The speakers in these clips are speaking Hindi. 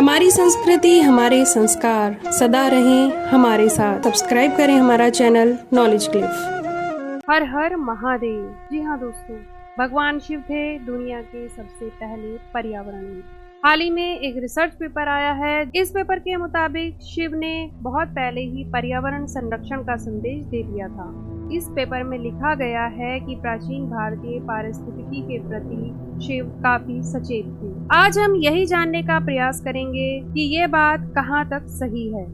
हमारी संस्कृति, हमारे संस्कार सदा रहें हमारे साथ। सब्सक्राइब करें हमारा चैनल नॉलेज क्लिफ। हर हर महादेव। जी हाँ दोस्तों, भगवान शिव थे दुनिया के सबसे पहले पर्यावरणविद। हाल ही में एक रिसर्च पेपर आया है। इस पेपर के मुताबिक शिव ने बहुत पहले ही पर्यावरण संरक्षण का संदेश दे दिया था। इस पेपर में लिखा गया है कि प्राचीन भारतीय पारिस्थितिकी के प्रति शिव काफी सचेत थे। आज हम यही जानने का प्रयास करेंगे कि ये बात कहाँ तक सही है।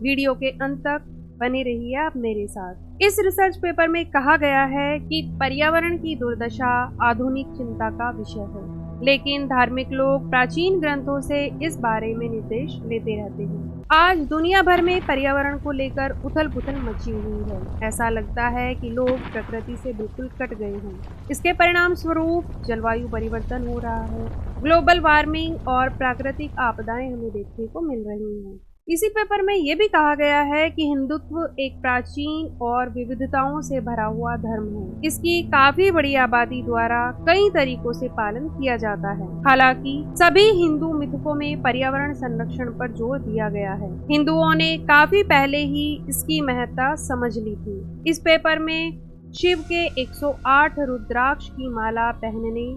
वीडियो के अंत तक बने रहिए आप मेरे साथ। इस रिसर्च पेपर में कहा गया है कि पर्यावरण की दुर्दशा आधुनिक चिंता का विषय है, लेकिन धार्मिक लोग प्राचीन ग्रंथों से इस बारे में निर्देश लेते रहते हैं। आज दुनिया भर में पर्यावरण को लेकर उथल पुथल मची हुई है। ऐसा लगता है कि लोग प्रकृति से बिल्कुल कट गए हैं। इसके परिणाम स्वरूप जलवायु परिवर्तन हो रहा है, ग्लोबल वार्मिंग और प्राकृतिक आपदाएं हमें देखने को मिल रही हैं। इसी पेपर में ये भी कहा गया है कि हिंदुत्व एक प्राचीन और विविधताओं से भरा हुआ धर्म है। इसकी काफी बड़ी आबादी द्वारा कई तरीकों से पालन किया जाता है। हालांकि सभी हिंदू मिथकों में पर्यावरण संरक्षण पर जोर दिया गया है। हिंदुओं ने काफी पहले ही इसकी महत्ता समझ ली थी। इस पेपर में शिव के 108 रुद्राक्ष की माला पहनने,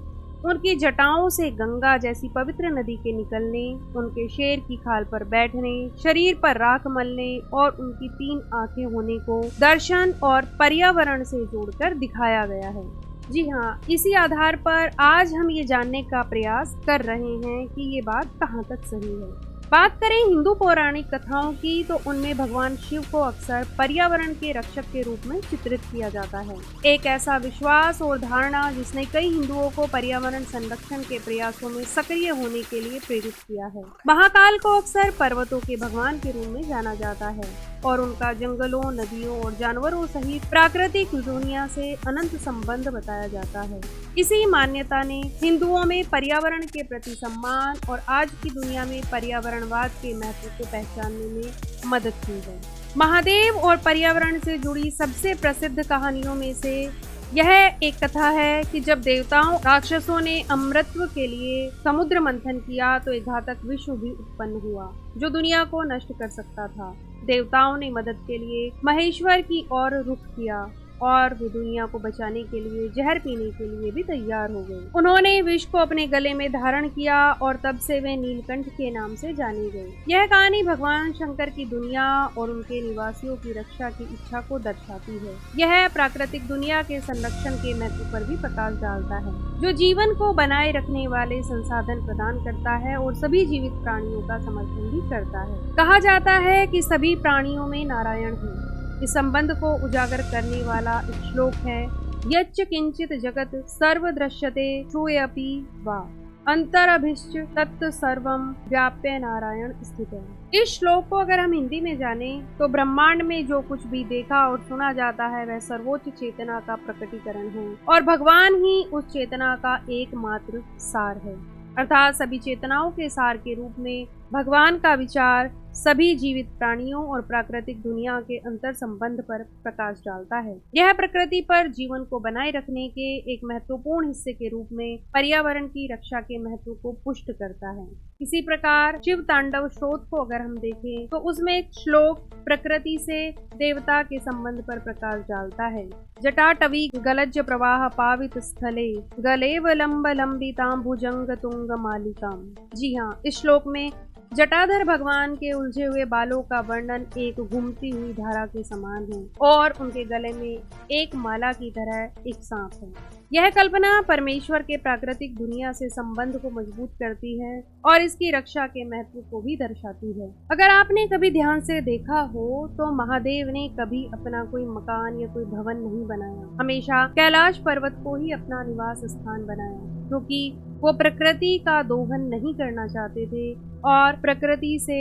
उनकी जटाओं से गंगा जैसी पवित्र नदी के निकलने, उनके शेर की खाल पर बैठने, शरीर पर राख मलने और उनकी 3 आंखें होने को दर्शन और पर्यावरण से जोड़कर दिखाया गया है। जी हाँ, इसी आधार पर आज हम ये जानने का प्रयास कर रहे हैं कि ये बात कहाँ तक सही है। बात करें हिंदू पौराणिक कथाओं की, तो उनमें भगवान शिव को अक्सर पर्यावरण के रक्षक के रूप में चित्रित किया जाता है। एक ऐसा विश्वास और धारणा जिसने कई हिंदुओं को पर्यावरण संरक्षण के प्रयासों में सक्रिय होने के लिए प्रेरित किया है। महाकाल को अक्सर पर्वतों के भगवान के रूप में जाना जाता है और उनका जंगलों, नदियों और जानवरों सहित प्राकृतिक दुनिया से अनंत संबंध बताया जाता है। इसी मान्यता ने हिंदुओं में पर्यावरण के प्रति सम्मान और आज की दुनिया में पर्यावरणवाद के महत्व को पहचानने में मदद की है। महादेव और पर्यावरण से जुड़ी सबसे प्रसिद्ध कहानियों में से यह एक कथा है कि जब देवताओं राक्षसों ने अमृतत्व के लिए समुद्र मंथन किया तो एक घातक विष भी उत्पन्न हुआ जो दुनिया को नष्ट कर सकता था। देवताओं ने मदद के लिए महेश्वर की ओर रुख किया और वे दुनिया को बचाने के लिए जहर पीने के लिए भी तैयार हो गए। उन्होंने विष को अपने गले में धारण किया और तब से वे नीलकंठ के नाम से जाने गए। यह कहानी भगवान शंकर की दुनिया और उनके निवासियों की रक्षा की इच्छा को दर्शाती है। यह प्राकृतिक दुनिया के संरक्षण के महत्व पर भी प्रकाश डालता है, जो जीवन को बनाए रखने वाले संसाधन प्रदान करता है और सभी जीवित प्राणियों का समर्थन भी करता है। कहा जाता है कि सभी प्राणियों में नारायण है। इस संबंध को उजागर करने वाला एक श्लोक है, यच्च किंचित जगत सर्व दृश्यते श्रूयपि वा अंतरभिश्च तत् सर्वम व्याप्य नारायण स्थित है। इस श्लोक को अगर हम हिंदी में जाने तो ब्रह्मांड में जो कुछ भी देखा और सुना जाता है वह सर्वोच्च चेतना का प्रकटीकरण है और भगवान ही उस चेतना का एकमात्र सार है। अर्थात सभी चेतनाओं के सार के रूप में भगवान का विचार सभी जीवित प्राणियों और प्राकृतिक दुनिया के अंतर संबंध पर प्रकाश डालता है। यह प्रकृति पर जीवन को बनाए रखने के एक महत्वपूर्ण हिस्से के रूप में पर्यावरण की रक्षा के महत्व को पुष्ट करता है। इसी प्रकार शिव तांडव स्रोत को अगर हम देखें तो उसमें एक श्लोक प्रकृति से देवता के संबंध पर प्रकाश डालता है। जटाटवी गलज्ज प्रवाह पावित स्थले गलेव लंब लंबिताम भुजंग तुंग मालिकाम। जी हाँ, इस श्लोक में जटाधर भगवान के उलझे हुए बालों का वर्णन एक घूमती हुई धारा के समान है और उनके गले में एक माला की तरह एक सांप है। यह कल्पना परमेश्वर के प्राकृतिक दुनिया से संबंध को मजबूत करती है और इसकी रक्षा के महत्व को भी दर्शाती है। अगर आपने कभी ध्यान से देखा हो तो महादेव ने कभी अपना कोई मकान या कोई भवन नहीं बनाया, हमेशा कैलाश पर्वत को ही अपना निवास स्थान बनाया, क्योंकि वो प्रकृति का दोहन नहीं करना चाहते थे और प्रकृति से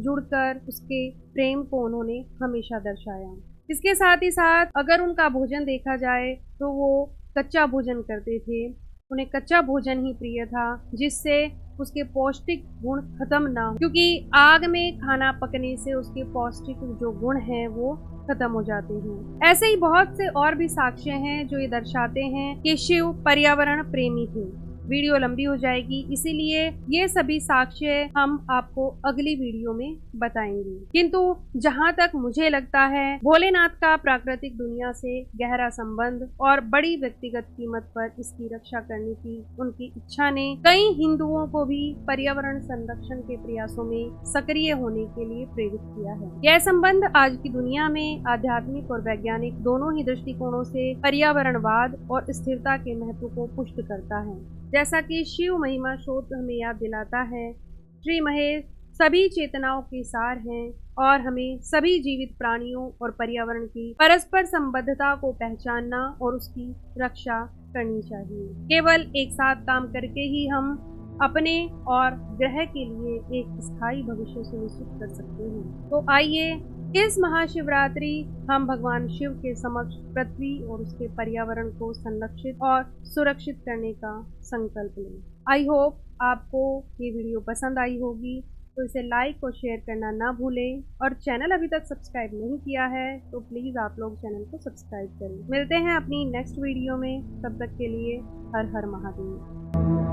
जुड़कर उसके प्रेम को उन्होंने हमेशा दर्शाया। इसके साथ ही साथ अगर उनका भोजन देखा जाए तो वो कच्चा भोजन करते थे। उन्हें कच्चा भोजन ही प्रिय था, जिससे उसके पौष्टिक गुण खत्म ना हो, क्योंकि आग में खाना पकने से उसके पौष्टिक जो गुण हैं वो खत्म हो जाते हैं। ऐसे ही बहुत से और भी साक्ष्य हैं जो ये दर्शाते हैं कि शिव पर्यावरण प्रेमी थे। वीडियो लंबी हो जाएगी, इसीलिए ये सभी साक्ष्य हम आपको अगली वीडियो में बताएंगे। किंतु जहाँ तक मुझे लगता है, भोलेनाथ का प्राकृतिक दुनिया से गहरा संबंध और बड़ी व्यक्तिगत कीमत पर इसकी रक्षा करने की उनकी इच्छा ने कई हिंदुओं को भी पर्यावरण संरक्षण के प्रयासों में सक्रिय होने के लिए प्रेरित किया है। यह संबंध आज की दुनिया में आध्यात्मिक और वैज्ञानिक दोनों ही दृष्टिकोणों से पर्यावरणवाद और स्थिरता के महत्व को पुष्ट करता है। जैसा कि शिव महिमा शोध हमें याद दिलाता है, श्री महेश सभी चेतनाओं के सार हैं और हमें सभी जीवित प्राणियों और पर्यावरण की परस्पर संबद्धता को पहचानना और उसकी रक्षा करनी चाहिए। केवल एक साथ काम करके ही हम अपने और ग्रह के लिए एक स्थायी भविष्य सुनिश्चित कर सकते हैं। तो आइए इस महाशिवरात्रि हम भगवान शिव के समक्ष पृथ्वी और उसके पर्यावरण को संरक्षित और सुरक्षित करने का संकल्प लें। आई होप आपको ये वीडियो पसंद आई होगी, तो इसे लाइक और शेयर करना ना भूलें, और चैनल अभी तक सब्सक्राइब नहीं किया है तो प्लीज़ आप लोग चैनल को सब्सक्राइब करें। मिलते हैं अपनी नेक्स्ट वीडियो में, तब तक के लिए हर हर महादेव।